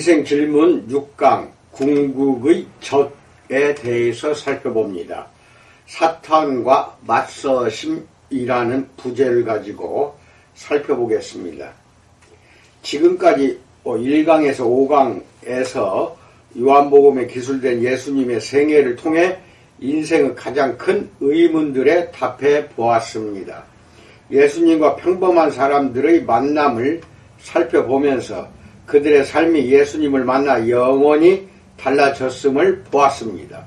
인생 질문 6강 궁극의 적에 대해서 살펴봅니다. 사탄과 맞서심이라는 부제를 가지고 살펴보겠습니다. 지금까지 1강에서 5강에서 요한복음에 기술된 예수님의 생애를 통해 인생의 가장 큰 의문들에 답해 보았습니다. 예수님과 평범한 사람들의 만남을 살펴보면서 그들의 삶이 예수님을 만나 영원히 달라졌음을 보았습니다.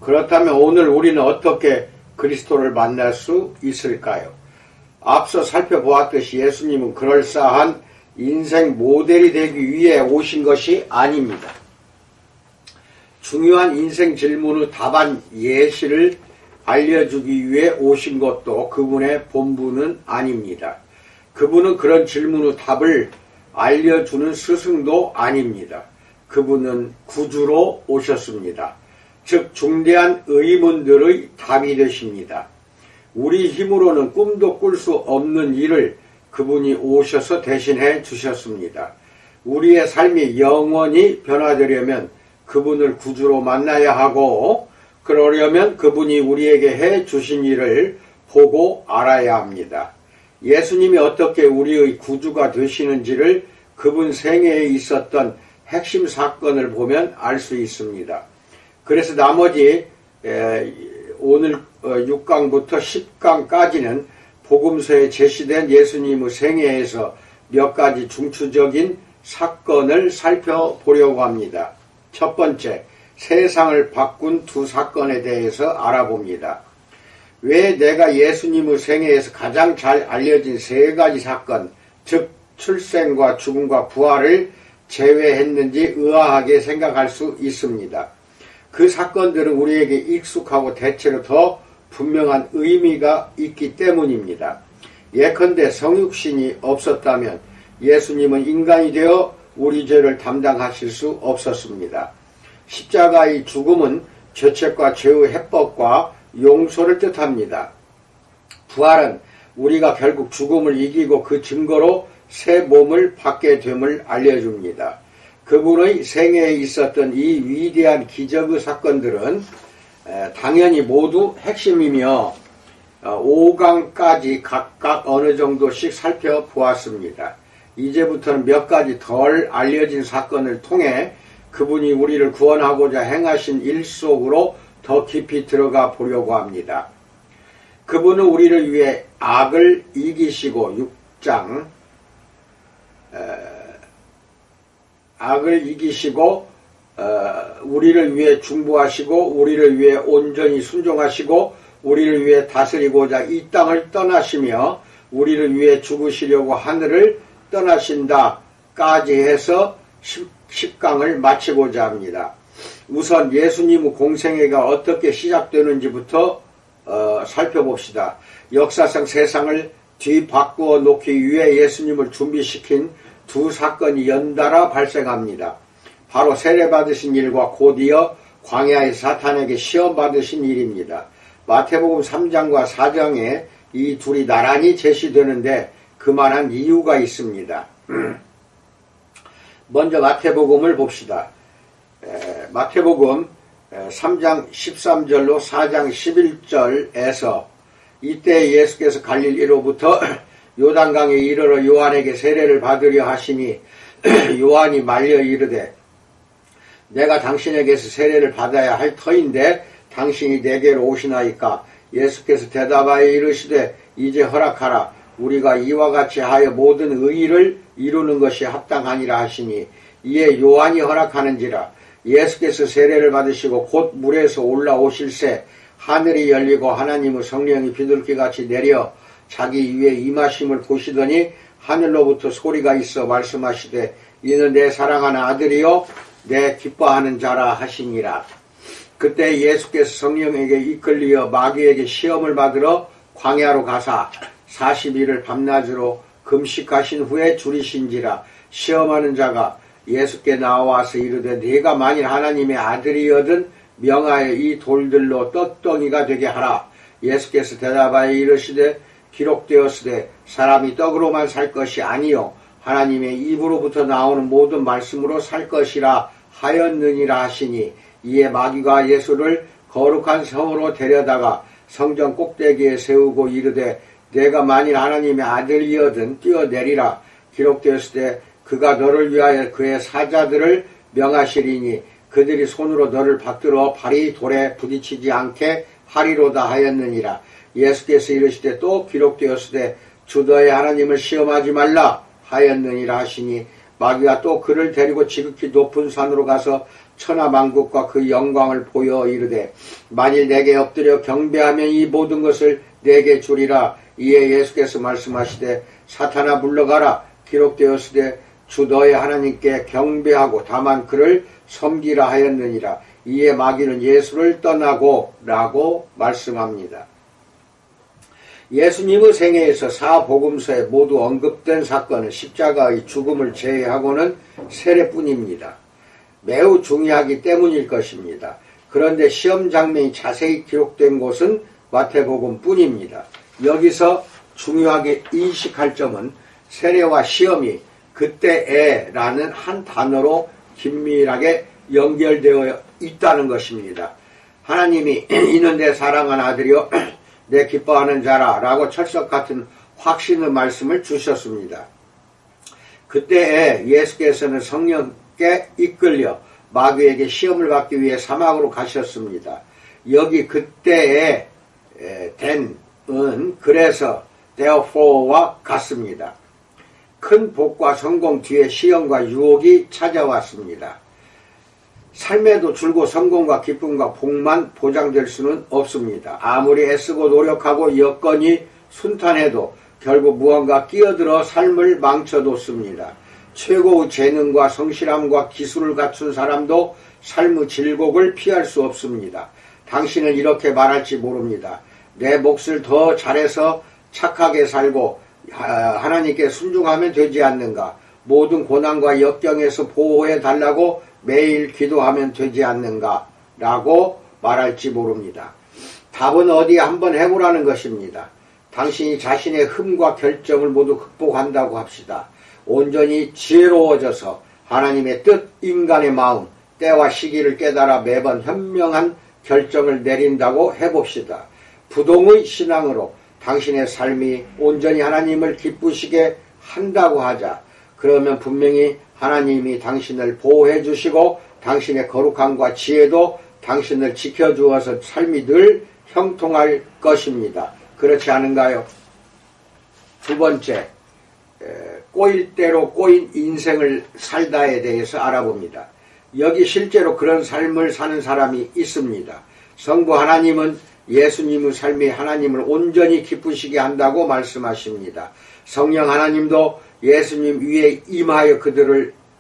그렇다면 오늘 우리는 어떻게 그리스도를 만날 수 있을까요? 앞서 살펴보았듯이 예수님은 그럴싸한 인생 모델이 되기 위해 오신 것이 아닙니다. 중요한 인생 질문의 답안 예시를 알려주기 위해 오신 것도 그분의 본분은 아닙니다. 그분은 그런 질문의 답을 알려주는 스승도 아닙니다. 그분은 구주로 오셨습니다. 즉 중대한 의문들의 답이 되십니다. 우리 힘으로는 꿈도 꿀 수 없는 일을 그분이 오셔서 대신해 주셨습니다. 우리의 삶이 영원히 변화되려면 그분을 구주로 만나야 하고, 그러려면 그분이 우리에게 해 주신 일을 보고 알아야 합니다. 예수님이 어떻게 우리의 구주가 되시는지를 그분 생애에 있었던 핵심 사건을 보면 알 수 있습니다. 그래서 나머지 오늘 6강부터 10강까지는 복음서에 제시된 예수님의 생애에서 몇 가지 중추적인 사건을 살펴보려고 합니다. 첫 번째, 세상을 바꾼 두 사건에 대해서 알아봅니다. 왜 내가 예수님의 생애에서 가장 잘 알려진 세 가지 사건, 즉 출생과 죽음과 부활을 제외했는지 의아하게 생각할 수 있습니다. 그 사건들은 우리에게 익숙하고 대체로 더 분명한 의미가 있기 때문입니다. 예컨대 성육신이 없었다면 예수님은 인간이 되어 우리 죄를 담당하실 수 없었습니다. 십자가의 죽음은 죄책과 죄의 해법과 용서를 뜻합니다. 부활은 우리가 결국 죽음을 이기고 그 증거로 새 몸을 받게 됨을 알려줍니다. 그분의 생애에 있었던 이 위대한 기적의 사건들은 당연히 모두 핵심이며 5강까지 각각 어느 정도씩 살펴보았습니다. 이제부터는 몇 가지 덜 알려진 사건을 통해 그분이 우리를 구원하고자 행하신 일 속으로 더 깊이 들어가 보려고 합니다. 그분은 우리를 위해 악을 이기시고 6장 악을 이기시고 우리를 위해 중보하시고 우리를 위해 온전히 순종하시고 우리를 위해 다스리고자 이 땅을 떠나시며 우리를 위해 죽으시려고 하늘을 떠나신다까지 해서 10강을 마치고자 합니다. 우선 예수님의 공생애가 어떻게 시작되는지부터 살펴봅시다. 역사상 세상을 뒤바꾸어 놓기 위해 예수님을 준비시킨 두 사건이 연달아 발생합니다. 바로 세례받으신 일과 곧이어 광야의 사탄에게 시험받으신 일입니다. 마태복음 3장과 4장에 이 둘이 나란히 제시되는데 그만한 이유가 있습니다. 먼저 마태복음을 봅시다. 마태복음 3장 13절로 4장 11절에서 이때 예수께서 갈릴리로부터 요단강에 이르러 요한에게 세례를 받으려 하시니 요한이 말려 이르되 내가 당신에게서 세례를 받아야 할 터인데 당신이 내게로 오시나이까. 예수께서 대답하여 이르시되 이제 허락하라. 우리가 이와 같이 하여 모든 의의를 이루는 것이 합당하니라 하시니 이에 요한이 허락하는지라. 예수께서 세례를 받으시고 곧 물에서 올라오실새 하늘이 열리고 하나님의 성령이 비둘기같이 내려 자기 위에 임하심을 보시더니 하늘로부터 소리가 있어 말씀하시되 이는 내 사랑하는 아들이요 내 기뻐하는 자라 하시니라. 그때 예수께서 성령에게 이끌리어 마귀에게 시험을 받으러 광야로 가사 40일을 밤낮으로 금식하신 후에 줄이신지라. 시험하는 자가 예수께 나와서 이르되 네가 만일 하나님의 아들이거든 명하여 이 돌들로 떡덩이가 되게 하라. 예수께서 대답하여 이르시되 기록되었으되 사람이 떡으로만 살 것이 아니요 하나님의 입으로부터 나오는 모든 말씀으로 살 것이라 하였느니라 하시니, 이에 마귀가 예수를 거룩한 성으로 데려다가 성전 꼭대기에 세우고 이르되 내가 만일 하나님의 아들이여든 뛰어내리라. 기록되었을 때 그가 너를 위하여 그의 사자들을 명하시리니 그들이 손으로 너를 받들어 발이 돌에 부딪히지 않게 하리로다 하였느니라. 예수께서 이르시되 또 기록되었을 때 주 너의 하나님을 시험하지 말라 하였느니라 하시니, 마귀가 또 그를 데리고 지극히 높은 산으로 가서 천하만국과 그 영광을 보여 이르되 만일 내게 엎드려 경배하면 이 모든 것을 내게 주리라. 이에 예수께서 말씀하시되 사탄아 물러가라. 기록되었을 때 주 너의 하나님께 경배하고 다만 그를 섬기라 하였느니라. 이에 마귀는 예수를 떠나고 라고 말씀합니다. 예수님의 생애에서 사복음서에 모두 언급된 사건은 십자가의 죽음을 제외하고는 세례뿐입니다. 매우 중요하기 때문일 것입니다. 그런데 시험 장면이 자세히 기록된 곳은 마태복음 뿐입니다. 여기서 중요하게 인식할 점은 세례와 시험이 그때에라는 한 단어로 긴밀하게 연결되어 있다는 것입니다. 하나님이 이는 내 사랑한 아들이요 내 기뻐하는 자라 라고 철석 같은 확신의 말씀을 주셨습니다. 그때에 예수께서는 성령께 이끌려 마귀에게 시험을 받기 위해 사막으로 가셨습니다. 여기 그때에 된은 그래서 therefore와 같습니다. 큰 복과 성공 뒤에 시험과 유혹이 찾아왔습니다. 삶에도 줄곧 성공과 기쁨과 복만 보장될 수는 없습니다. 아무리 애쓰고 노력하고 여건이 순탄해도 결국 무언가 끼어들어 삶을 망쳐뒀습니다. 최고의 재능과 성실함과 기술을 갖춘 사람도 삶의 질곡을 피할 수 없습니다. 당신은 이렇게 말할지 모릅니다. 내 몫을 더 잘해서 착하게 살고 하나님께 순종하면 되지 않는가? 모든 고난과 역경에서 보호해 달라고 매일 기도하면 되지 않는가? 라고 말할지 모릅니다. 답은 어디 한번 해보라는 것입니다. 당신이 자신의 흠과 결정을 모두 극복한다고 합시다. 온전히 지혜로워져서 하나님의 뜻, 인간의 마음, 때와 시기를 깨달아 매번 현명한 결정을 내린다고 해봅시다. 부동의 신앙으로 당신의 삶이 온전히 하나님을 기쁘시게 한다고 하자. 그러면 분명히 하나님이 당신을 보호해 주시고 당신의 거룩함과 지혜도 당신을 지켜주어서 삶이 늘 형통할 것입니다. 그렇지 않은가요? 두 번째, 꼬일 대로 꼬인 인생을 살다에 대해서 알아봅니다. 여기 실제로 그런 삶을 사는 사람이 있습니다. 성부 하나님은 예수님의 삶이 하나님을 온전히 기쁘시게 한다고 말씀하십니다. 성령 하나님도 예수님 위에 임하여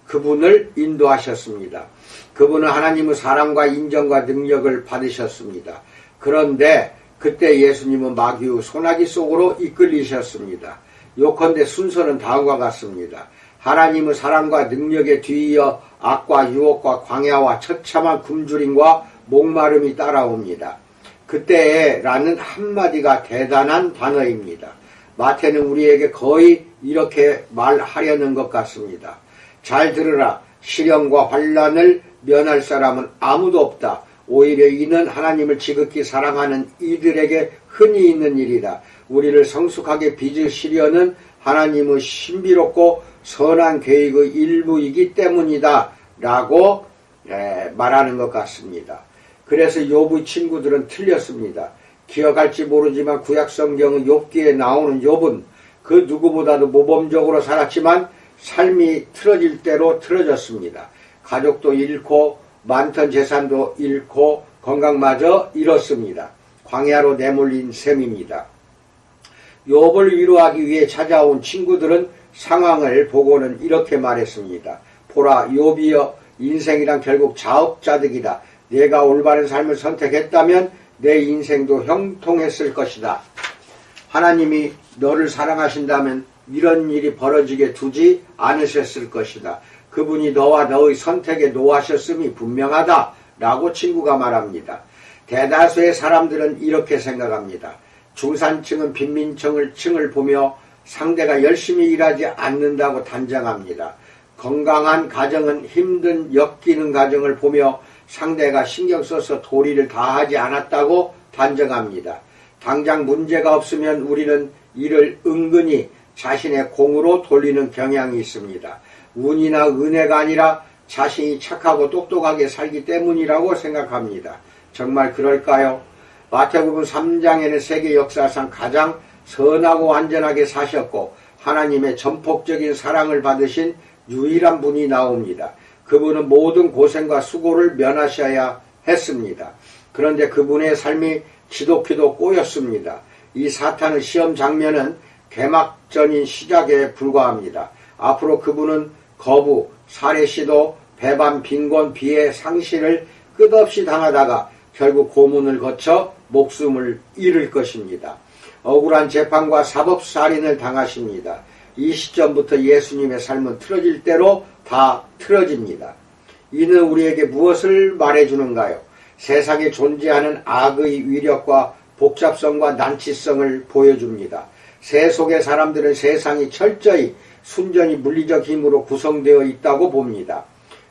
그분을 인도하셨습니다. 그분은 하나님의 사랑과 인정과 능력을 받으셨습니다. 그런데 그때 예수님은 마귀의 소나기 속으로 이끌리셨습니다. 요컨대 순서는 다음과 같습니다. 하나님의 사랑과 능력에 뒤이어 악과 유혹과 광야와 처참한 굶주림과 목마름이 따라옵니다. 그때라는 한마디가 대단한 단어입니다. 마태는 우리에게 거의 이렇게 말하려는 것 같습니다. 잘 들으라. 시련과 환난을 면할 사람은 아무도 없다. 오히려 이는 하나님을 지극히 사랑하는 이들에게 흔히 있는 일이다. 우리를 성숙하게 빚으시려는 하나님의 신비롭고 선한 계획의 일부이기 때문이다 라고 말하는 것 같습니다. 그래서 욥의 친구들은 틀렸습니다. 기억할지 모르지만 구약성경의 욥기에 나오는 욥은 그 누구보다도 모범적으로 살았지만 삶이 틀어질 대로 틀어졌습니다. 가족도 잃고 많던 재산도 잃고 건강마저 잃었습니다. 광야로 내몰린 셈입니다. 욥을 위로하기 위해 찾아온 친구들은 상황을 보고는 이렇게 말했습니다. 보라, 욥이여, 인생이란 결국 자업자득이다. 내가 올바른 삶을 선택했다면 내 인생도 형통했을 것이다. 하나님이 너를 사랑하신다면 이런 일이 벌어지게 두지 않으셨을 것이다. 그분이 너와 너의 선택에 노하셨음이 분명하다 라고 친구가 말합니다. 대다수의 사람들은 이렇게 생각합니다. 중산층은 빈민층을 보며 상대가 열심히 일하지 않는다고 단정합니다. 건강한 가정은 힘든 엮이는 가정을 보며 상대가 신경 써서 도리를 다하지 않았다고 단정합니다. 당장 문제가 없으면 우리는 이를 은근히 자신의 공으로 돌리는 경향이 있습니다. 운이나 은혜가 아니라 자신이 착하고 똑똑하게 살기 때문이라고 생각합니다. 정말 그럴까요? 마태복음 3장에는 세계 역사상 가장 선하고 안전하게 사셨고 하나님의 전폭적인 사랑을 받으신 유일한 분이 나옵니다. 그분은 모든 고생과 수고를 면하셔야 했습니다. 그런데 그분의 삶이 지독히도 꼬였습니다. 이 사탄의 시험 장면은 개막전인 시작에 불과합니다. 앞으로 그분은 거부, 살해시도, 배반, 빈곤, 비해, 상실을 끝없이 당하다가 결국 고문을 거쳐 목숨을 잃을 것입니다. 억울한 재판과 사법살인을 당하십니다. 이 시점부터 예수님의 삶은 틀어질 대로 다 틀어집니다. 이는 우리에게 무엇을 말해주는가요? 세상에 존재하는 악의 위력과 복잡성과 난치성을 보여줍니다. 세속의 사람들은 세상이 철저히 순전히 물리적 힘으로 구성되어 있다고 봅니다.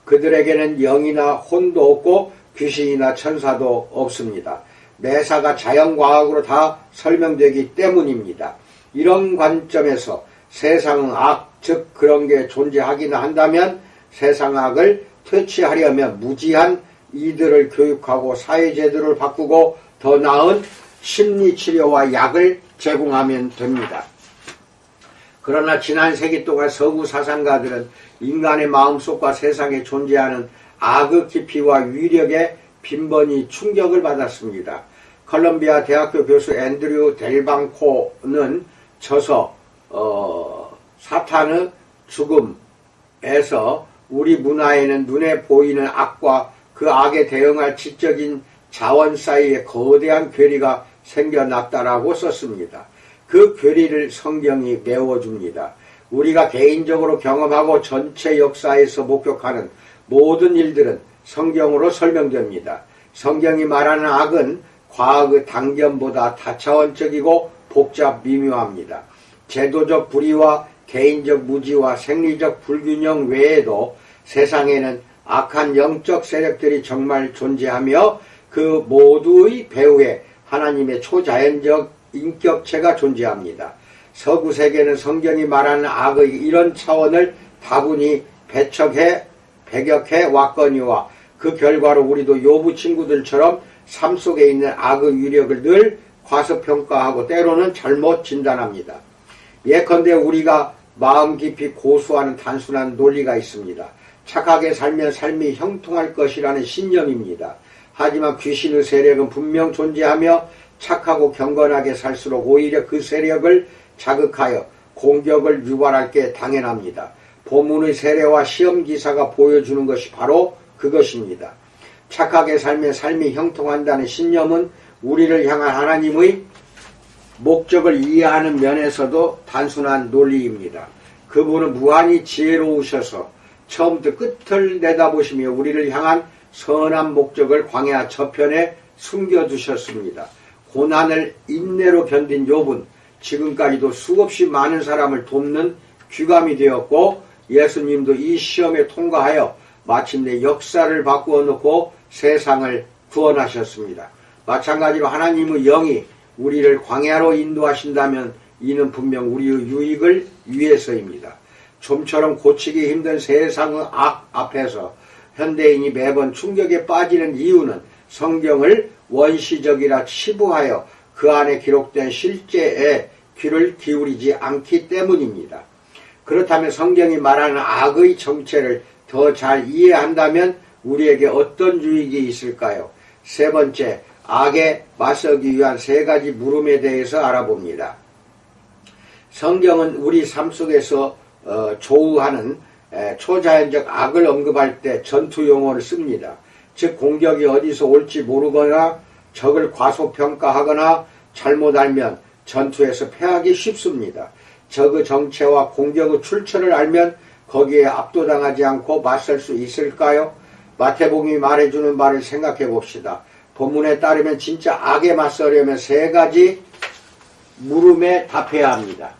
그들에게는 영이나 혼도 없고 귀신이나 천사도 없습니다. 매사가 자연과학으로 다 설명되기 때문입니다. 이런 관점에서 세상은 악, 즉 그런 게 존재하기는 한다면 세상 악을 퇴치하려면 무지한 이들을 교육하고 사회제도를 바꾸고 더 나은 심리치료와 약을 제공하면 됩니다. 그러나 지난 세기 동안 서구 사상가들은 인간의 마음속과 세상에 존재하는 악의 깊이와 위력에 빈번히 충격을 받았습니다. 컬럼비아 대학교 교수 앤드류 델방코는 저서 사탄의 죽음에서 우리 문화에는 눈에 보이는 악과 그 악에 대응할 지적인 자원 사이에 거대한 괴리가 생겨났다라고 썼습니다. 그 괴리를 성경이 메워줍니다. 우리가 개인적으로 경험하고 전체 역사에서 목격하는 모든 일들은 성경으로 설명됩니다. 성경이 말하는 악은 과학의 단견보다 다차원적이고 복잡 미묘합니다. 제도적 불의와 개인적 무지와 생리적 불균형 외에도 세상에는 악한 영적 세력들이 정말 존재하며 그 모두의 배후에 하나님의 초자연적 인격체가 존재합니다. 서구 세계는 성경이 말하는 악의 이런 차원을 다분히 배격해 왔거니와 그 결과로 우리도 욥의 친구들처럼 삶 속에 있는 악의 위력을 늘 과소평가하고 때로는 잘못 진단합니다. 예컨대 우리가 마음 깊이 고수하는 단순한 논리가 있습니다. 착하게 살면 삶이 형통할 것이라는 신념입니다. 하지만 귀신의 세력은 분명 존재하며 착하고 경건하게 살수록 오히려 그 세력을 자극하여 공격을 유발할 게 당연합니다. 본문의 세례와 시험기사가 보여주는 것이 바로 그것입니다. 착하게 살면 삶이 형통한다는 신념은 우리를 향한 하나님의 목적을 이해하는 면에서도 단순한 논리입니다. 그분은 무한히 지혜로우셔서 처음부터 끝을 내다보시며 우리를 향한 선한 목적을 광야 저편에 숨겨두셨습니다. 고난을 인내로 견딘 욥은 지금까지도 수없이 많은 사람을 돕는 귀감이 되었고 예수님도 이 시험에 통과하여 마침내 역사를 바꾸어 놓고 세상을 구원하셨습니다. 마찬가지로 하나님의 영이 우리를 광야로 인도하신다면 이는 분명 우리의 유익을 위해서입니다. 좀처럼 고치기 힘든 세상의 악 앞에서 현대인이 매번 충격에 빠지는 이유는 성경을 원시적이라 치부하여 그 안에 기록된 실제에 귀를 기울이지 않기 때문입니다. 그렇다면 성경이 말하는 악의 정체를 더 잘 이해한다면 우리에게 어떤 유익이 있을까요? 세 번째, 악에 맞서기 위한 세 가지 물음에 대해서 알아봅니다. 성경은 우리 삶 속에서 조우하는 초자연적 악을 언급할 때 전투 용어를 씁니다. 즉 공격이 어디서 올지 모르거나 적을 과소평가하거나 잘못 알면 전투에서 패하기 쉽습니다. 적의 정체와 공격의 출처를 알면 거기에 압도당하지 않고 맞설 수 있을까요? 마태복음이 말해주는 말을 생각해 봅시다. 본문에 따르면 진짜 악에 맞서려면 세 가지 물음에 답해야 합니다.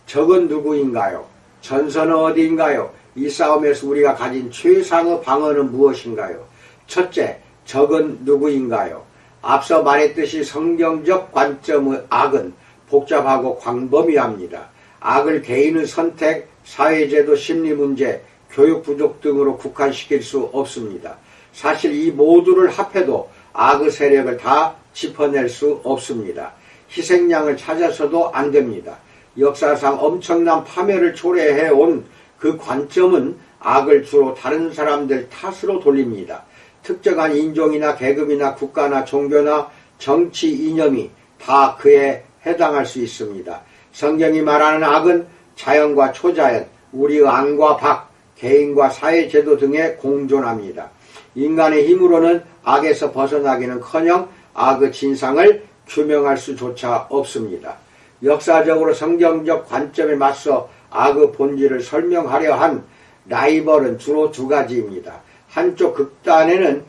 적은 누구인가요? 전선은 어디인가요? 이 싸움에서 우리가 가진 최상의 방어는 무엇인가요? 첫째, 적은 누구인가요? 앞서 말했듯이 성경적 관점의 악은 복잡하고 광범위합니다. 악을 개인의 선택, 사회제도, 심리문제, 교육 부족 등으로 국한시킬 수 없습니다. 사실 이 모두를 합해도 악의 세력을 다 짚어낼 수 없습니다. 희생양을 찾아서도 안 됩니다. 역사상 엄청난 파멸을 초래해온 그 관점은 악을 주로 다른 사람들 탓으로 돌립니다. 특정한 인종이나 계급이나 국가나 종교나 정치 이념이 다 그에 해당할 수 있습니다. 성경이 말하는 악은 자연과 초자연, 우리의 안과 밖, 개인과 사회제도 등에 공존합니다. 인간의 힘으로는 악에서 벗어나기는커녕 악의 진상을 규명할 수조차 없습니다. 역사적으로 성경적 관점에 맞서 악의 본질을 설명하려 한 라이벌은 주로 두 가지입니다. 한쪽 극단에는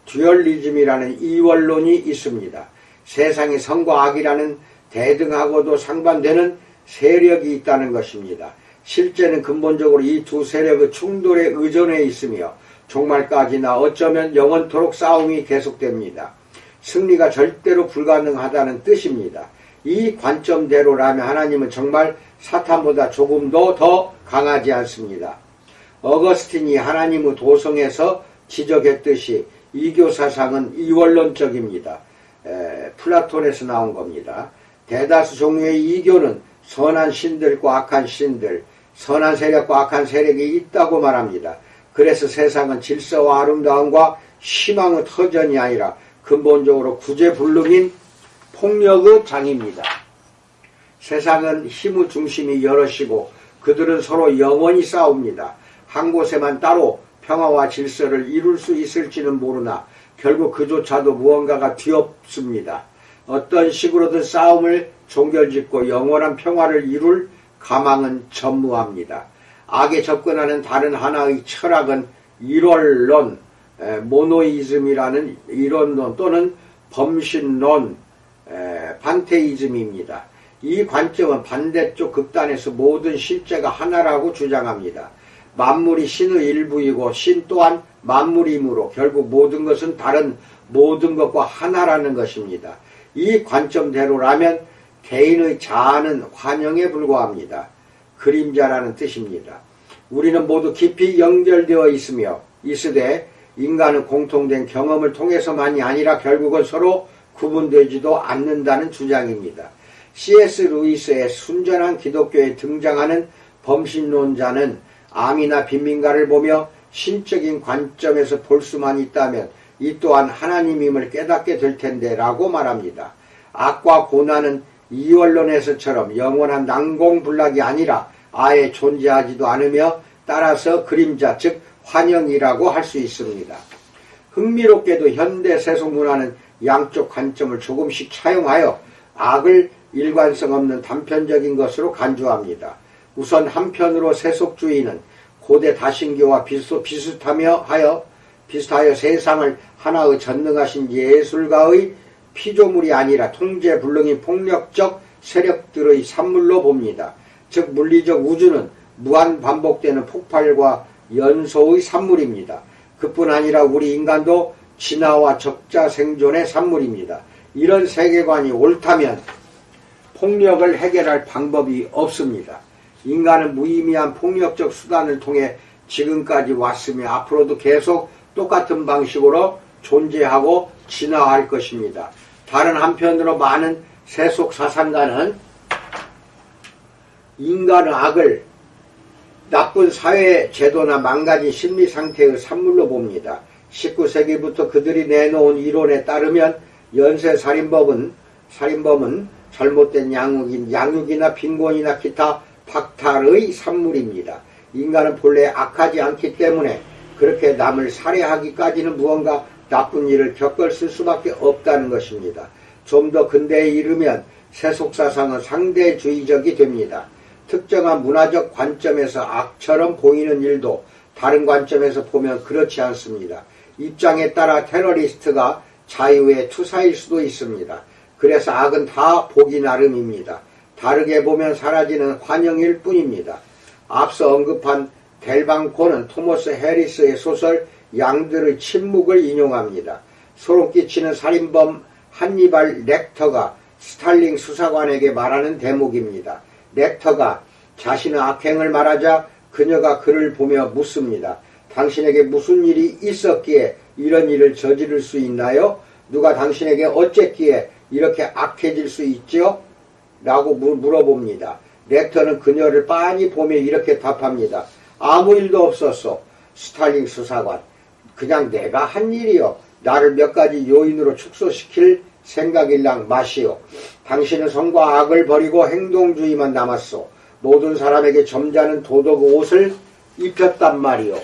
듀얼리즘이라는 이원론이 있습니다. 세상에 선과 악이라는 대등하고도 상반되는 세력이 있다는 것입니다. 실제는 근본적으로 이 두 세력의 충돌에 의존해 있으며 종말까지나 어쩌면 영원토록 싸움이 계속됩니다. 승리가 절대로 불가능하다는 뜻입니다. 이 관점대로라면 하나님은 정말 사탄보다 조금도 더 강하지 않습니다. 어거스틴이 하나님의 도성에서 지적했듯이 이교 사상은 이원론적입니다. 플라톤에서 나온 겁니다. 대다수 종류의 이교는 선한 신들과 악한 신들, 선한 세력과 악한 세력이 있다고 말합니다. 그래서 세상은 질서와 아름다움과 희망의 터전이 아니라 근본적으로 구제불능인 폭력의 장입니다. 세상은 힘의 중심이 여럿이고 그들은 서로 영원히 싸웁니다. 한 곳에만 따로 평화와 질서를 이룰 수 있을지는 모르나 결국 그조차도 무언가가 뒤엎습니다. 어떤 식으로든 싸움을 종결짓고 영원한 평화를 이룰 가망은 전무합니다. 악에 접근하는 다른 하나의 철학은 일원론, 모노이즘이라는 이론론 또는 범신론, 판테이즘입니다. 이 관점은 반대쪽 극단에서 모든 실제가 하나라고 주장합니다. 만물이 신의 일부이고 신 또한 만물이므로 결국 모든 것은 다른 모든 것과 하나라는 것입니다. 이 관점대로라면 개인의 자아는 환영에 불과합니다. 그림자라는 뜻입니다. 우리는 모두 깊이 연결되어 있으되 인간은 공통된 경험을 통해서만이 아니라 결국은 서로 구분되지도 않는다는 주장입니다. C.S. 루이스의 순전한 기독교에 등장하는 범신론자는 암이나 빈민가를 보며 신적인 관점에서 볼 수만 있다면 이 또한 하나님임을 깨닫게 될 텐데 라고 말합니다. 악과 고난은 이원론에서처럼 영원한 난공불락이 아니라 아예 존재하지도 않으며 따라서 그림자 즉 환영이라고 할 수 있습니다. 흥미롭게도 현대 세속문화는 양쪽 관점을 조금씩 차용하여 악을 일관성 없는 단편적인 것으로 간주합니다. 우선 한편으로 세속주의는 고대 다신교와 비슷하여 세상을 하나의 전능하신 예술가의 피조물이 아니라 통제불능인 폭력적 세력들의 산물로 봅니다. 즉 물리적 우주는 무한 반복되는 폭발과 연소의 산물입니다. 그뿐 아니라 우리 인간도 진화와 적자 생존의 산물입니다. 이런 세계관이 옳다면 폭력을 해결할 방법이 없습니다. 인간은 무의미한 폭력적 수단을 통해 지금까지 왔으며 앞으로도 계속 똑같은 방식으로 존재하고 진화할 것입니다. 다른 한편으로 많은 세속 사상가는 인간의 악을 나쁜 사회 제도나 망가진 심리 상태의 산물로 봅니다. 19세기부터 그들이 내놓은 이론에 따르면 연쇄살인범은 잘못된 양육이나 빈곤이나 기타 박탈의 산물입니다. 인간은 본래 악하지 않기 때문에 그렇게 남을 살해하기까지는 무언가 나쁜 일을 겪었을 수밖에 없다는 것입니다. 좀 더 근대에 이르면 세속사상은 상대주의적이 됩니다. 특정한 문화적 관점에서 악처럼 보이는 일도 다른 관점에서 보면 그렇지 않습니다. 입장에 따라 테러리스트가 자유의 투사일 수도 있습니다. 그래서 악은 다 보기 나름입니다. 다르게 보면 사라지는 환영일 뿐입니다. 앞서 언급한 델방코는 토머스 해리스의 소설 양들의 침묵을 인용합니다. 소름 끼치는 살인범 한니발 렉터가 스탈링 수사관에게 말하는 대목입니다. 렉터가 자신의 악행을 말하자 그녀가 그를 보며 묻습니다. 당신에게 무슨 일이 있었기에 이런 일을 저지를 수 있나요? 누가 당신에게 어쨌기에 이렇게 악해질 수 있죠? 라고 물어봅니다. 렉터는 그녀를 빤히 보며 이렇게 답합니다. 아무 일도 없었어. 스탈링 수사관. 그냥 내가 한 일이요. 나를 몇 가지 요인으로 축소시킬 생각일랑 마시오. 당신은 선과 악을 버리고 행동주의만 남았소. 모든 사람에게 점잖은 도덕 옷을 입혔단 말이오.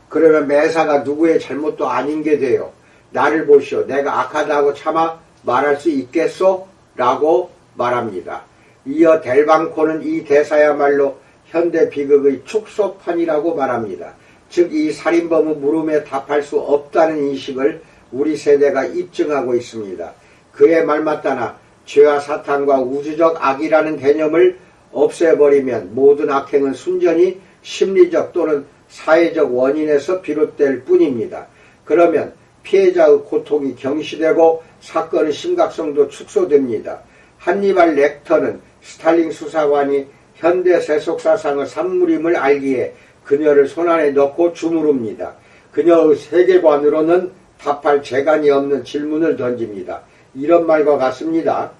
그러면 매사가 누구의 잘못도 아닌 게 돼요. 나를 보시오. 내가 악하다고 차마 말할 수 있겠소? 라고 말합니다. 이어 델방코는 이 대사야말로 현대 비극의 축소판이라고 말합니다. 즉 이 살인범의 물음에 답할 수 없다는 인식을 우리 세대가 입증하고 있습니다. 그의 말 맞다나 죄와 사탄과 우주적 악이라는 개념을 없애버리면 모든 악행은 순전히 심리적 또는 사회적 원인에서 비롯될 뿐입니다. 그러면 피해자의 고통이 경시되고 사건의 심각성도 축소됩니다. 한니발 렉터는 스탈링 수사관이 현대 세속사상의 산물임을 알기에 그녀를 손안에 넣고 주무릅니다. 그녀의 세계관으로는 답할 재간이 없는 질문을 던집니다. 이런 말과 같습니다.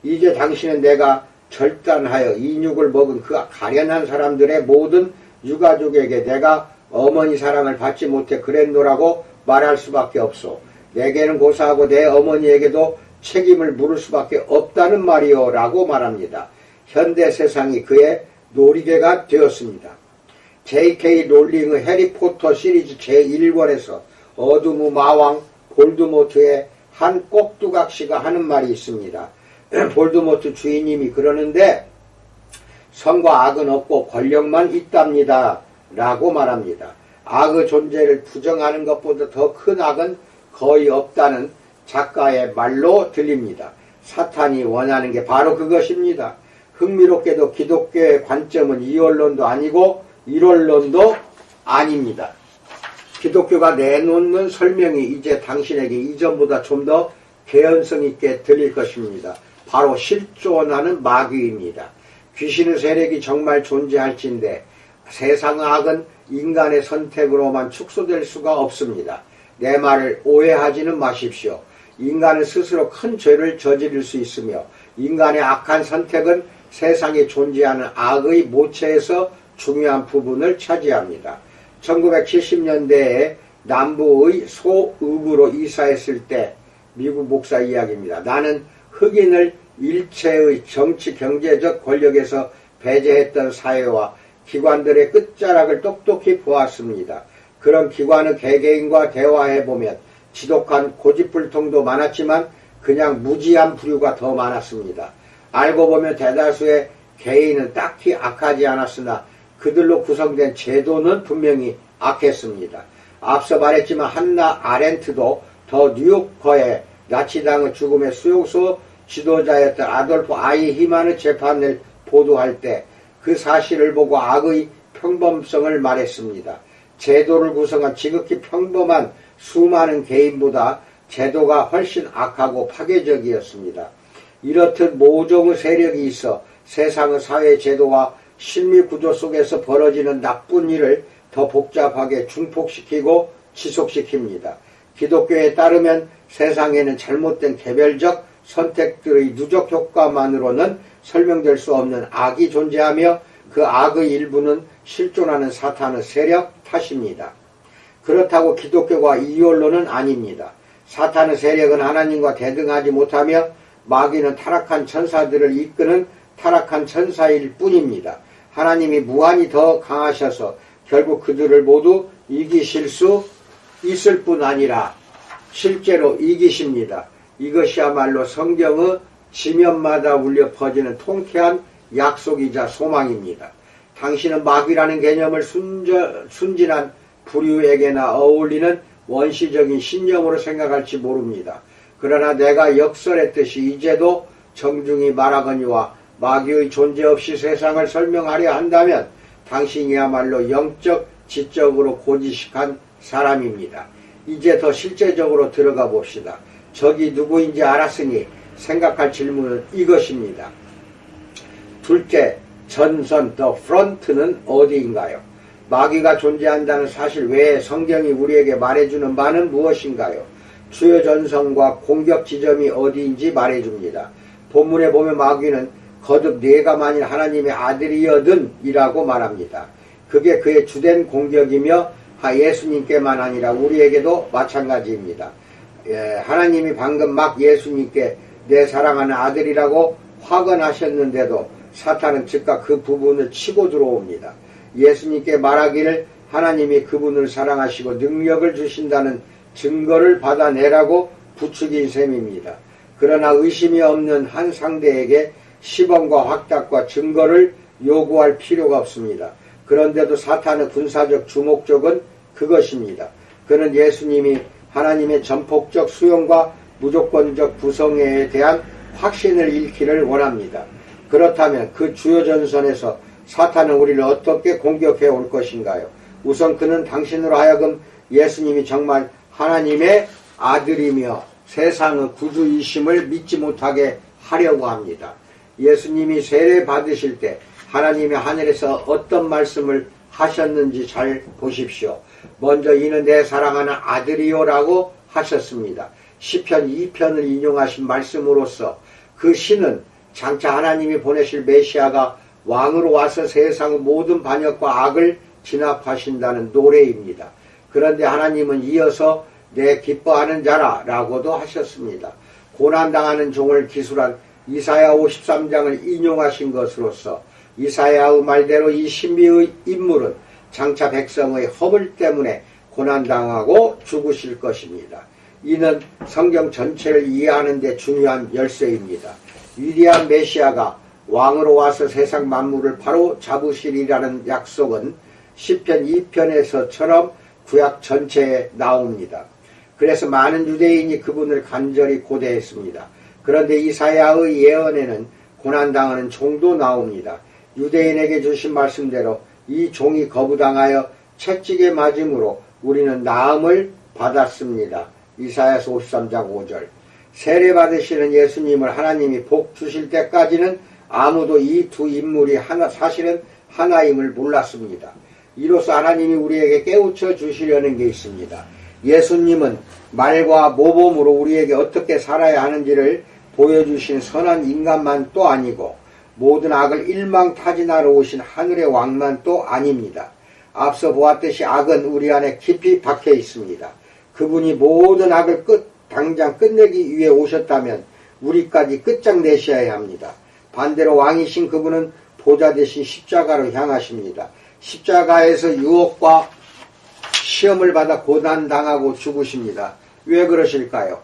이제 당신은 내가 절단하여 인육을 먹은 그 가련한 사람들의 모든 유가족에게 내가 어머니 사랑을 받지 못해 그랬노라고 말할 수밖에 없소. 내게는 고사하고 내 어머니에게도 책임을 물을 수밖에 없다는 말이요 라고 말합니다. 현대 세상이 그의 놀이개가 되었습니다. J.K. 롤링의 해리포터 시리즈 제1권에서 어둠의 마왕 볼드모트의 한 꼭두각시가 하는 말이 있습니다. 볼드모트 주인님이 그러는데 선과 악은 없고 권력만 있답니다 라고 말합니다. 악의 존재를 부정하는 것보다 더 큰 악은 거의 없다는 작가의 말로 들립니다. 사탄이 원하는 게 바로 그것입니다. 흥미롭게도 기독교의 관점은 이원론도 아니고 일원론도 아닙니다. 기독교가 내놓는 설명이 이제 당신에게 이전보다 좀 더 개연성 있게 들릴 것입니다. 바로 실존하는 마귀입니다. 귀신의 세력이 정말 존재할진데 세상의 악은 인간의 선택으로만 축소될 수가 없습니다. 내 말을 오해하지는 마십시오. 인간은 스스로 큰 죄를 저지를 수 있으며 인간의 악한 선택은 세상에 존재하는 악의 모체에서 중요한 부분을 차지합니다. 1970년대에 남부의 소읍으로 이사했을 때 미국 목사 이야기입니다. 나는 흑인을 일체의 정치 경제적 권력에서 배제했던 사회와 기관들의 끝자락을 똑똑히 보았습니다. 그런 기관의 개개인과 대화해보면 지독한 고집불통도 많았지만 그냥 무지한 부류가 더 많았습니다. 알고 보면 대다수의 개인은 딱히 악하지 않았으나 그들로 구성된 제도는 분명히 악했습니다. 앞서 말했지만 한나 아렌트도 더 뉴요커의 나치당의 죽음의 수용소 지도자였던 아돌프 아이히만의 재판을 보도할 때 그 사실을 보고 악의 평범성을 말했습니다. 제도를 구성한 지극히 평범한 수많은 개인보다 제도가 훨씬 악하고 파괴적이었습니다. 이렇듯 모종의 세력이 있어 세상의 사회 제도와 심리 구조 속에서 벌어지는 나쁜 일을 더 복잡하게 중폭시키고 지속시킵니다. 기독교에 따르면 세상에는 잘못된 개별적 선택들의 누적 효과만으로는 설명될 수 없는 악이 존재하며 그 악의 일부는 실존하는 사탄의 세력 탓입니다. 그렇다고 기독교가 이원론은 아닙니다. 사탄의 세력은 하나님과 대등하지 못하며 마귀는 타락한 천사들을 이끄는 타락한 천사일 뿐입니다. 하나님이 무한히 더 강하셔서 결국 그들을 모두 이기실 수 있을 뿐 아니라 실제로 이기십니다. 이것이야말로 성경의 지면마다 울려 퍼지는 통쾌한 약속이자 소망입니다. 당신은 마귀라는 개념을 순진한 부류에게나 어울리는 원시적인 신념으로 생각할지 모릅니다. 그러나 내가 역설했듯이 이제도 정중히 말하거니와 마귀의 존재 없이 세상을 설명하려 한다면 당신이야말로 영적, 지적으로 고지식한 사람입니다. 이제 더 실제적으로 들어가 봅시다. 적이 누구인지 알았으니 생각할 질문은 이것입니다. 둘째, 전선, the front는 어디인가요? 마귀가 존재한다는 사실 외에 성경이 우리에게 말해주는 바는 무엇인가요? 주요 전선과 공격 지점이 어디인지 말해줍니다. 본문에 보면 마귀는 거듭 네가 만일 하나님의 아들이여든 이라고 말합니다. 그게 그의 주된 공격이며 예수님께만 아니라 우리에게도 마찬가지입니다. 하나님이 방금 막 예수님께 내 사랑하는 아들이라고 확언하셨는데도 사탄은 즉각 그 부분을 치고 들어옵니다. 예수님께 말하기를 하나님이 그분을 사랑하시고 능력을 주신다는 증거를 받아내라고 부추긴 셈입니다. 그러나 의심이 없는 한 상대에게 시범과 확답과 증거를 요구할 필요가 없습니다. 그런데도 사탄의 군사적 주목적은 그것입니다. 그는 예수님이 하나님의 전폭적 수용과 무조건적 구성에 대한 확신을 잃기를 원합니다. 그렇다면 그 주요 전선에서 사탄은 우리를 어떻게 공격해 올 것인가요? 우선 그는 당신으로 하여금 예수님이 정말 하나님의 아들이며 세상의 구주이심을 믿지 못하게 하려고 합니다. 예수님이 세례 받으실 때 하나님의 하늘에서 어떤 말씀을 하셨는지 잘 보십시오. 먼저 이는 내 사랑하는 아들이요 라고 하셨습니다. 시편 2편을 인용하신 말씀으로서 그 시는 장차 하나님이 보내실 메시아가 왕으로 와서 세상의 모든 반역과 악을 진압하신다는 노래입니다. 그런데 하나님은 이어서 내 기뻐하는 자라 라고도 하셨습니다. 고난당하는 종을 기술한 이사야 53장을 인용하신 것으로서 이사야의 말대로 이 신비의 인물은 장차 백성의 허물 때문에 고난당하고 죽으실 것입니다. 이는 성경 전체를 이해하는 데 중요한 열쇠입니다. 위대한 메시아가 왕으로 와서 세상 만물을 바로 잡으시리라는 약속은 시편 2편에서처럼 구약 전체에 나옵니다. 그래서 많은 유대인이 그분을 간절히 고대했습니다. 그런데 이사야의 예언에는 고난당하는 종도 나옵니다. 유대인에게 주신 말씀대로 이 종이 거부당하여 채찍에 맞음으로 우리는 나음을 받았습니다. 이사야서 53장 5절. 세례받으시는 예수님을 하나님이 복 주실 때까지는 아무도 이 두 인물이 사실은 하나임을 몰랐습니다. 이로써 하나님이 우리에게 깨우쳐 주시려는 게 있습니다. 예수님은 말과 모범으로 우리에게 어떻게 살아야 하는지를 보여주신 선한 인간만 또 아니고 모든 악을 일망타진하러 오신 하늘의 왕만 또 아닙니다. 앞서 보았듯이 악은 우리 안에 깊이 박혀 있습니다. 그분이 모든 악을 당장 끝내기 위해 오셨다면 우리까지 끝장내셔야 합니다. 반대로 왕이신 그분은 보좌 대신 십자가로 향하십니다. 십자가에서 유혹과 시험을 받아 고난당하고 죽으십니다. 왜 그러실까요?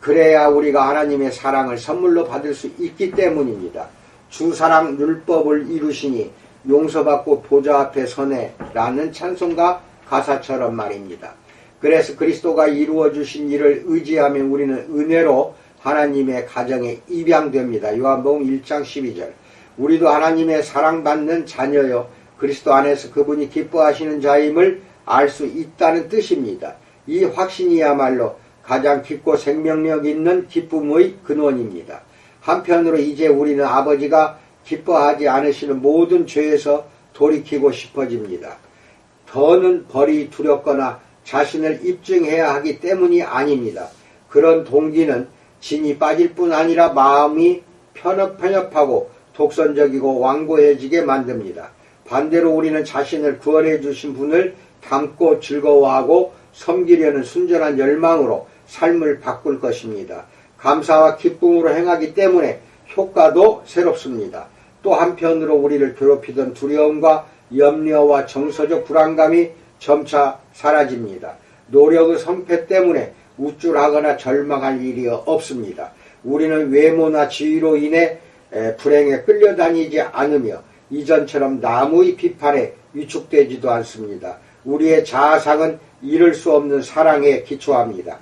그래야 우리가 하나님의 사랑을 선물로 받을 수 있기 때문입니다. 주사랑 율법을 이루시니 용서받고 보좌 앞에 서네 라는 찬송가 가사처럼 말입니다. 그래서 그리스도가 이루어주신 일을 의지하면 우리는 은혜로 하나님의 가정에 입양됩니다. 요한복음 1장 12절. 우리도 하나님의 사랑받는 자녀요 그리스도 안에서 그분이 기뻐하시는 자임을 알 수 있다는 뜻입니다. 이 확신이야말로 가장 깊고 생명력 있는 기쁨의 근원입니다. 한편으로 이제 우리는 아버지가 기뻐하지 않으시는 모든 죄에서 돌이키고 싶어집니다. 더는 벌이 두렵거나 자신을 입증해야 하기 때문이 아닙니다. 그런 동기는 진이 빠질 뿐 아니라 마음이 편협하고 독선적이고 완고해지게 만듭니다. 반대로 우리는 자신을 구원해 주신 분을 닮고 즐거워하고 섬기려는 순전한 열망으로 삶을 바꿀 것입니다. 감사와 기쁨으로 행하기 때문에 효과도 새롭습니다. 또 한편으로 우리를 괴롭히던 두려움과 염려와 정서적 불안감이 점차 사라집니다. 노력의 성패 때문에 우쭐하거나 절망할 일이 없습니다. 우리는 외모나 지위로 인해 불행에 끌려다니지 않으며 이전처럼 남의 비판에 위축되지도 않습니다. 우리의 자아상은 이룰 수 없는 사랑에 기초합니다.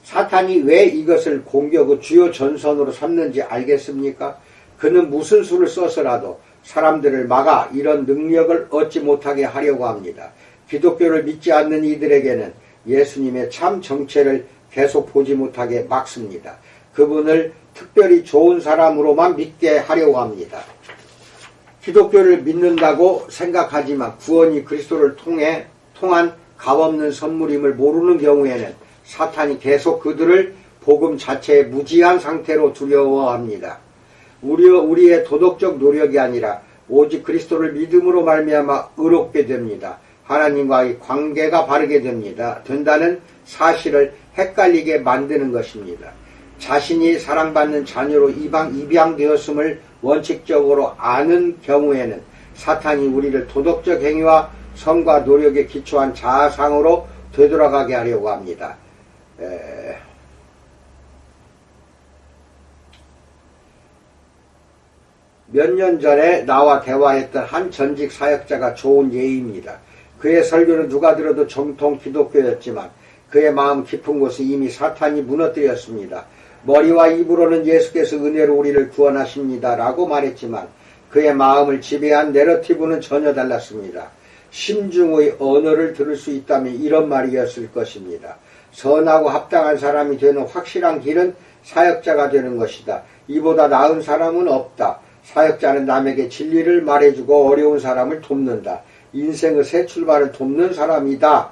사탄이 왜 이것을 공격의 주요 전선으로 삼는지 알겠습니까? 그는 무슨 수를 써서라도 사람들을 막아 이런 능력을 얻지 못하게 하려고 합니다. 기독교를 믿지 않는 이들에게는 예수님의 참 정체를 계속 보지 못하게 막습니다. 그분을 특별히 좋은 사람으로만 믿게 하려고 합니다. 기독교를 믿는다고 생각하지만 구원이 그리스도를 통한 값없는 선물임을 모르는 경우에는 사탄이 계속 그들을 복음 자체의 무지한 상태로 두려워합니다. 우리의 도덕적 노력이 아니라 오직 그리스도를 믿음으로 말미암아 의롭게 됩니다. 하나님과의 관계가 바르게 된다는 사실을 헷갈리게 만드는 것입니다. 자신이 사랑받는 자녀로 입양되었음을 원칙적으로 아는 경우에는 사탄이 우리를 도덕적 행위와 성과 노력에 기초한 자아상으로 되돌아가게 하려고 합니다. 몇 년 전에 나와 대화했던 한 전직 사역자가 좋은 예입니다. 그의 설교는 누가 들어도 정통 기독교였지만 그의 마음 깊은 곳에 이미 사탄이 무너뜨렸습니다. 머리와 입으로는 예수께서 은혜로 우리를 구원하십니다 라고 말했지만 그의 마음을 지배한 내러티브는 전혀 달랐습니다. 심중의 언어를 들을 수 있다면 이런 말이었을 것입니다. 선하고 합당한 사람이 되는 확실한 길은 사역자가 되는 것이다. 이보다 나은 사람은 없다. 사역자는 남에게 진리를 말해주고 어려운 사람을 돕는다. 인생의 새 출발을 돕는 사람이다.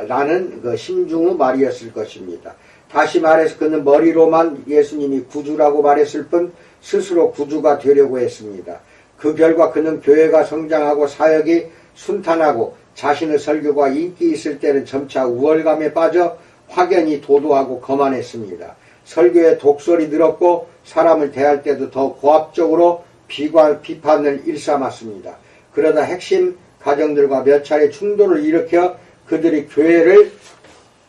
라는 그 심중의 말이었을 것입니다. 다시 말해서 그는 머리로만 예수님이 구주라고 말했을 뿐 스스로 구주가 되려고 했습니다. 그 결과 그는 교회가 성장하고 사역이 순탄하고 자신의 설교가 인기 있을 때는 점차 우월감에 빠져 확연히 도도하고 거만했습니다. 설교에 독설이 늘었고 사람을 대할 때도 더 고압적으로 비판을 일삼았습니다. 그러다 핵심 가정들과 몇 차례 충돌을 일으켜 그들이 교회를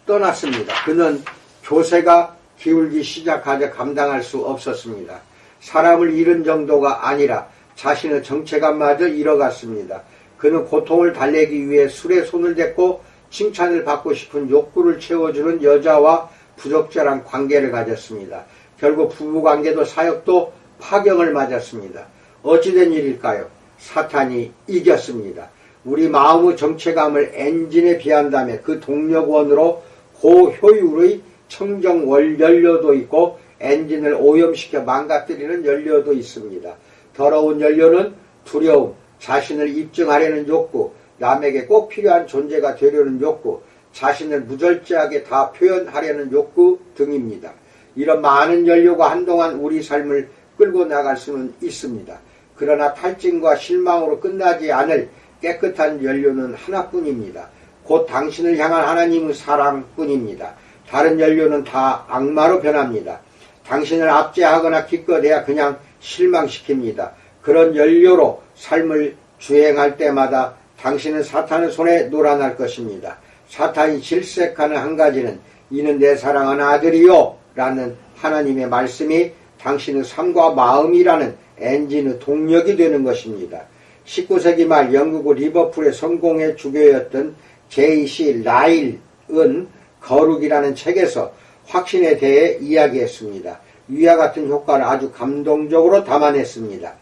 떠났습니다. 그는 교세가 기울기 시작하자 감당할 수 없었습니다. 사람을 잃은 정도가 아니라 자신의 정체감마저 잃어갔습니다. 그는 고통을 달래기 위해 술에 손을 댔고 칭찬을 받고 싶은 욕구를 채워주는 여자와 부적절한 관계를 가졌습니다. 결국 부부관계도 사역도 파경을 맞았습니다. 어찌된 일일까요? 사탄이 이겼습니다. 우리 마음의 정체감을 엔진에 비한다면 그 동력원으로 고효율의 청정 연료도 있고 엔진을 오염시켜 망가뜨리는 연료도 있습니다. 더러운 연료는 두려움, 자신을 입증하려는 욕구, 남에게 꼭 필요한 존재가 되려는 욕구, 자신을 무절제하게 다 표현하려는 욕구 등입니다. 이런 많은 연료가 한동안 우리 삶을 끌고 나갈 수는 있습니다. 그러나 탈진과 실망으로 끝나지 않을 깨끗한 연료는 하나뿐입니다. 곧 당신을 향한 하나님의 사랑뿐입니다. 다른 연료는 다 악마로 변합니다. 당신을 압제하거나 기껏해야 그냥 실망시킵니다. 그런 연료로 삶을 주행할 때마다 당신은 사탄의 손에 놀아날 것입니다. 사탄이 질색하는 한 가지는 이는 내 사랑하는 아들이요 라는 하나님의 말씀이 당신의 삶과 마음이라는 엔진의 동력이 되는 것입니다. 19세기 말 영국 리버풀의 성공의 주교였던 J.C. 라일은 거룩이라는 책에서 확신에 대해 이야기했습니다. 위와 같은 효과를 아주 감동적으로 담아냈습니다.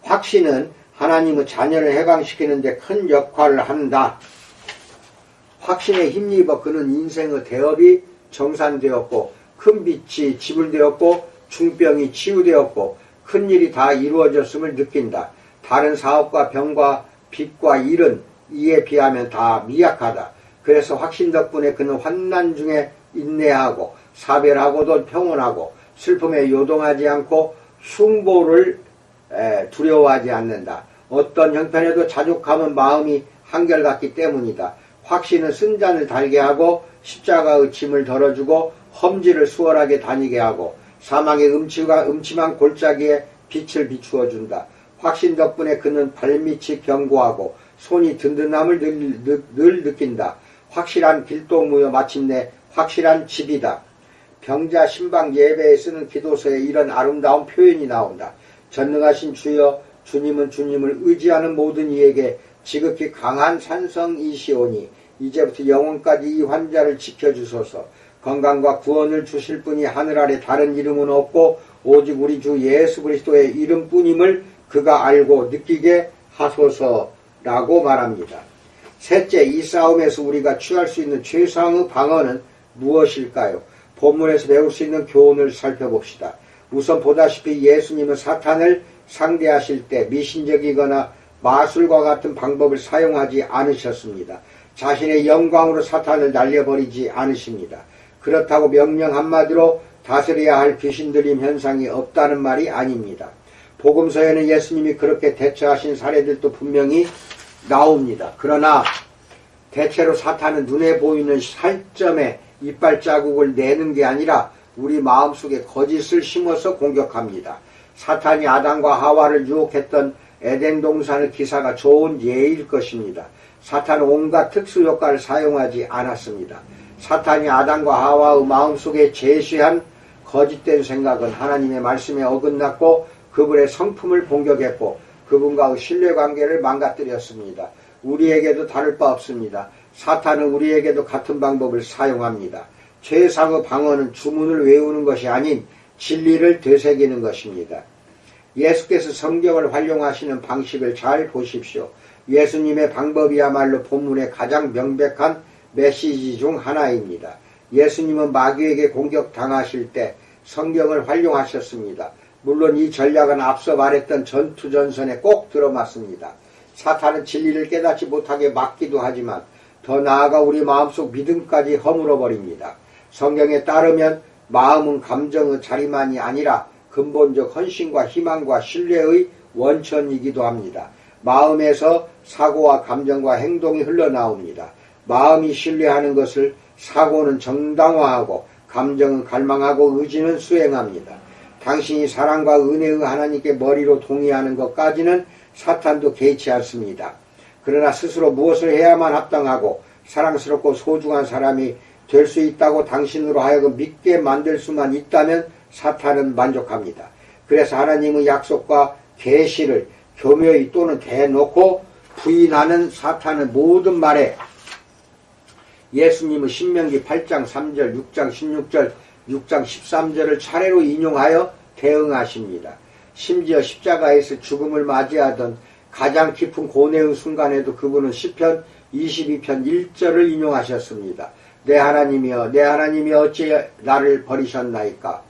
확신은 하나님의 자녀를 해방시키는 데 큰 역할을 한다. 확신에 힘입어 그는 인생의 대업이 정산되었고 큰 빚이 지불되었고 중병이 치유되었고 큰일이 다 이루어졌음을 느낀다. 다른 사업과 병과 빚과 일은 이에 비하면 다 미약하다. 그래서 확신 덕분에 그는 환난 중에 인내하고 사별하고도 평온하고 슬픔에 요동하지 않고 숭보를 두려워하지 않는다. 어떤 형편에도 자족함은 마음이 한결같기 때문이다. 확신은 쓴잔을 달게 하고 십자가의 짐을 덜어주고 험지를 수월하게 다니게 하고 사망의 음침한 골짜기에 빛을 비추어 준다. 확신 덕분에 그는 발밑이 견고하고 손이 든든함을 늘 느낀다. 확실한 길동무여 마침내 확실한 집이다. 병자 신방 예배에 쓰는 기도서에 이런 아름다운 표현이 나온다. 전능하신 주여, 주님은 주님을 의지하는 모든 이에게 지극히 강한 산성이시오니 이제부터 영원까지 이 환자를 지켜주소서. 건강과 구원을 주실 분이 하늘 아래 다른 이름은 없고 오직 우리 주 예수 그리스도의 이름뿐임을 그가 알고 느끼게 하소서라고 말합니다. 셋째, 이 싸움에서 우리가 취할 수 있는 최상의 방어는 무엇일까요? 본문에서 배울 수 있는 교훈을 살펴봅시다. 우선 보다시피 예수님은 사탄을 상대하실 때 미신적이거나 마술과 같은 방법을 사용하지 않으셨습니다. 자신의 영광으로 사탄을 날려버리지 않으십니다. 그렇다고 명령 한마디로 다스려야 할 귀신 들림 현상이 없다는 말이 아닙니다. 복음서에는 예수님이 그렇게 대처하신 사례들도 분명히 나옵니다. 그러나 대체로 사탄은 눈에 보이는 살점에 이빨 자국을 내는 게 아니라 우리 마음속에 거짓을 심어서 공격합니다. 사탄이 아담과 하와를 유혹했던 에덴 동산의 기사가 좋은 예일 것입니다. 사탄은 온갖 특수효과를 사용하지 않았습니다. 사탄이 아담과 하와의 마음속에 제시한 거짓된 생각은 하나님의 말씀에 어긋났고 그분의 성품을 공격했고 그분과의 신뢰관계를 망가뜨렸습니다. 우리에게도 다를 바 없습니다. 사탄은 우리에게도 같은 방법을 사용합니다. 최상의 방어는 주문을 외우는 것이 아닌 진리를 되새기는 것입니다. 예수께서 성경을 활용하시는 방식을 잘 보십시오. 예수님의 방법이야말로 본문의 가장 명백한 메시지 중 하나입니다. 예수님은 마귀에게 공격당하실 때 성경을 활용하셨습니다. 물론 이 전략은 앞서 말했던 전투전선에 꼭 들어맞습니다. 사탄은 진리를 깨닫지 못하게 막기도 하지만 더 나아가 우리 마음속 믿음까지 허물어버립니다. 성경에 따르면 마음은 감정의 자리만이 아니라 근본적 헌신과 희망과 신뢰의 원천이기도 합니다. 마음에서 사고와 감정과 행동이 흘러나옵니다. 마음이 신뢰하는 것을 사고는 정당화하고 감정은 갈망하고 의지는 수행합니다. 당신이 사랑과 은혜의 하나님께 머리로 동의하는 것까지는 사탄도 개의치 않습니다. 그러나 스스로 무엇을 해야만 합당하고 사랑스럽고 소중한 사람이 될 수 있다고 당신으로 하여금 믿게 만들 수만 있다면 사탄은 만족합니다. 그래서 하나님의 약속과 계시를 교묘히 또는 대놓고 부인하는 사탄의 모든 말에 예수님은 신명기 8장 3절, 6장 16절, 6장 13절을 차례로 인용하여 대응하십니다. 심지어 십자가에서 죽음을 맞이하던 가장 깊은 고뇌의 순간에도 그분은 시편 22편 1절을 인용하셨습니다. 내 하나님이여 내 하나님이 어찌 나를 버리셨나이까.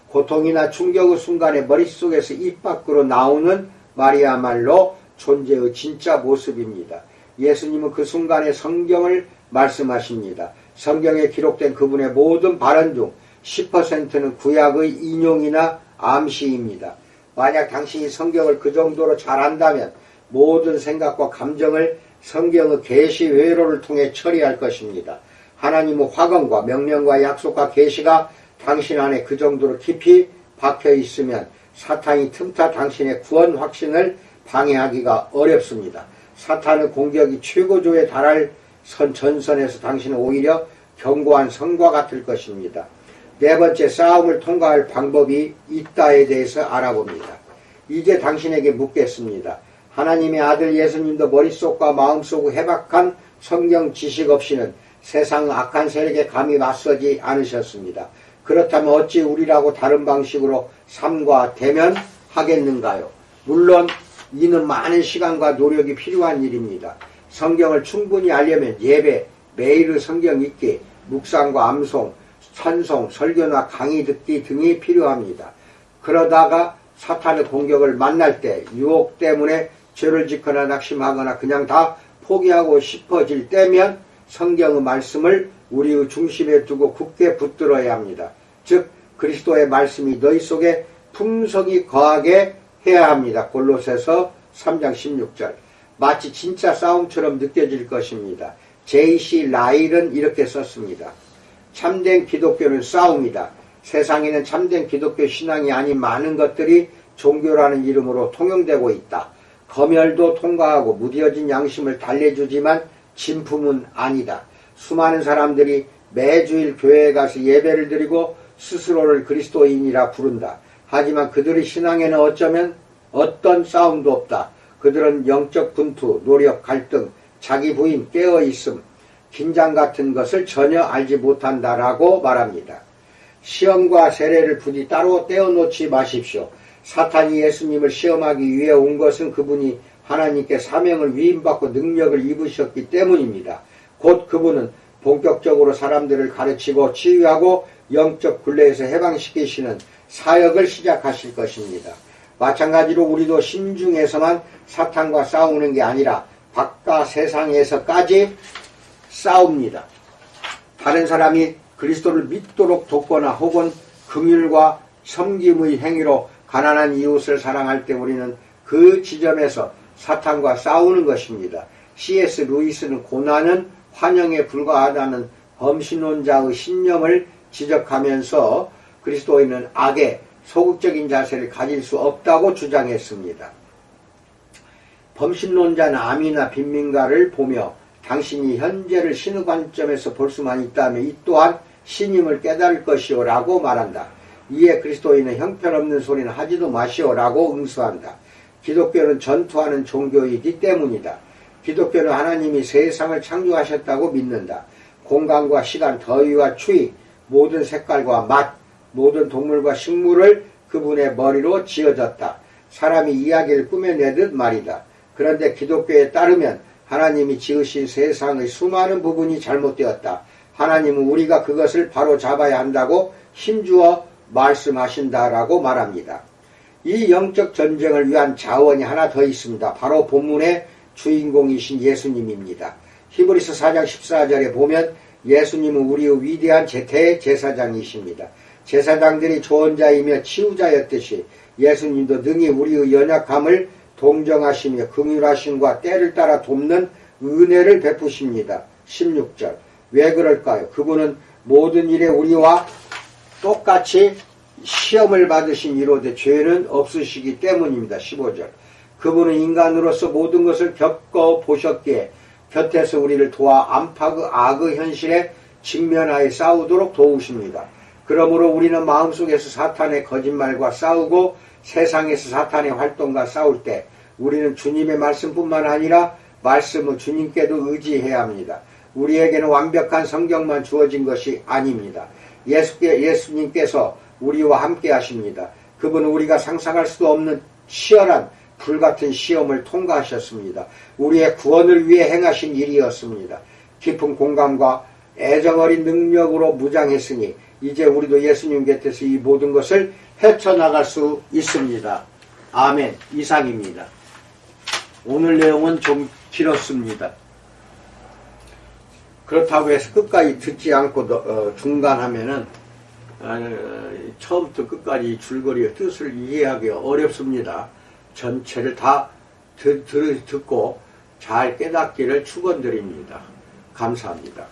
고통이나 충격의 순간에 머릿속에서 입 밖으로 나오는 말이야말로 존재의 진짜 모습입니다. 예수님은 그 순간에 성경을 말씀하십니다. 성경에 기록된 그분의 모든 발언 중 10%는 구약의 인용이나 암시입니다. 만약 당신이 성경을 그 정도로 잘 안다면 모든 생각과 감정을 성경의 계시 회로를 통해 처리할 것입니다. 하나님의 화건과 명령과 약속과 계시가 당신 안에 그 정도로 깊이 박혀 있으면 사탄이 틈타 당신의 구원 확신을 방해하기가 어렵습니다. 사탄의 공격이 최고조에 달할 전선에서 당신은 오히려 견고한 성과 같을 것입니다. 네 번째, 싸움을 통과할 방법이 있다에 대해서 알아봅니다. 이제 당신에게 묻겠습니다. 하나님의 아들 예수님도 머릿속과 마음속의 해박한 성경 지식 없이는 세상 악한 세력에 감히 맞서지 않으셨습니다. 그렇다면 어찌 우리라고 다른 방식으로 삶과 대면하겠는가요? 물론 이는 많은 시간과 노력이 필요한 일입니다. 성경을 충분히 알려면 예배, 매일의 성경 읽기, 묵상과 암송, 찬송, 설교나 강의 듣기 등이 필요합니다. 그러다가 사탄의 공격을 만날 때 유혹 때문에 죄를 짓거나 낙심하거나 그냥 다 포기하고 싶어질 때면 성경의 말씀을 우리의 중심에 두고 굳게 붙들어야 합니다. 즉 그리스도의 말씀이 너희 속에 풍성히 거하게 해야 합니다. 골로새서 3장 16절. 마치 진짜 싸움처럼 느껴질 것입니다. J.C. 라일은 이렇게 썼습니다. 참된 기독교는 싸움이다. 세상에는 참된 기독교 신앙이 아닌 많은 것들이 종교라는 이름으로 통용되고 있다. 검열도 통과하고 무뎌진 양심을 달래주지만 진품은 아니다. 수많은 사람들이 매주일 교회에 가서 예배를 드리고 스스로를 그리스도인이라 부른다. 하지만 그들의 신앙에는 어쩌면 어떤 싸움도 없다. 그들은 영적 분투, 노력, 갈등, 자기 부인, 깨어있음, 긴장 같은 것을 전혀 알지 못한다라고 말합니다. 시험과 세례를 부디 따로 떼어놓지 마십시오. 사탄이 예수님을 시험하기 위해 온 것은 그분이 하나님께 사명을 위임받고 능력을 입으셨기 때문입니다. 곧 그분은 본격적으로 사람들을 가르치고 치유하고 영적 굴레에서 해방시키시는 사역을 시작하실 것입니다. 마찬가지로 우리도 심중에서만 사탄과 싸우는 게 아니라 바깥 세상에서까지 싸웁니다. 다른 사람이 그리스도를 믿도록 돕거나 혹은 긍휼과 섬김의 행위로 가난한 이웃을 사랑할 때 우리는 그 지점에서 사탄과 싸우는 것입니다. C.S. 루이스는 고난은 환영에 불과하다는 범신론자의 신념을 지적하면서 그리스도인은 악의 소극적인 자세를 가질 수 없다고 주장했습니다. 범신론자는 암이나 빈민가를 보며 당신이 현재를 신의 관점에서 볼 수만 있다면 이 또한 신임을 깨달을 것이오 라고 말한다. 이에 그리스도인은 형편없는 소리는 하지도 마시오 라고 응수한다. 기독교는 전투하는 종교이기 때문이다. 기독교는 하나님이 세상을 창조하셨다고 믿는다. 공간과 시간, 더위와 추위, 모든 색깔과 맛, 모든 동물과 식물을 그분의 머리로 지어졌다. 사람이 이야기를 꾸며내듯 말이다. 그런데 기독교에 따르면 하나님이 지으신 세상의 수많은 부분이 잘못되었다. 하나님은 우리가 그것을 바로 잡아야 한다고 힘주어 말씀하신다라고 말합니다. 이 영적 전쟁을 위한 자원이 하나 더 있습니다. 바로 본문의 주인공이신 예수님입니다. 히브리서 4장 14절에 보면 예수님은 우리의 위대한 대제사장이십니다. 제사장들이 조언자이며 치유자였듯이 예수님도 능히 우리의 연약함을 동정하시며 긍휼하심과 때를 따라 돕는 은혜를 베푸십니다. 16절. 왜 그럴까요? 그분은 모든 일에 우리와 똑같이 시험을 받으신 이로되 죄는 없으시기 때문입니다. 15절. 그분은 인간으로서 모든 것을 겪어보셨기에 곁에서 우리를 도와 악의 현실에 직면하여 싸우도록 도우십니다. 그러므로 우리는 마음속에서 사탄의 거짓말과 싸우고 세상에서 사탄의 활동과 싸울 때 우리는 주님의 말씀뿐만 아니라 말씀은 주님께도 의지해야 합니다. 우리에게는 완벽한 성경만 주어진 것이 아닙니다. 예수님께서 우리와 함께 하십니다. 그분은 우리가 상상할 수도 없는 치열한 불같은 시험을 통과하셨습니다. 우리의 구원을 위해 행하신 일이었습니다. 깊은 공감과 애정어린 능력으로 무장했으니 이제 우리도 예수님 곁에서 이 모든 것을 헤쳐나갈 수 있습니다. 아멘. 이상입니다. 오늘 내용은 좀 길었습니다. 그렇다고 해서 끝까지 듣지 않고 중간하면은 처음부터 끝까지 줄거리의 뜻을 이해하기 어렵습니다. 전체를 다 듣고 잘 깨닫기를 축원드립니다. 감사합니다.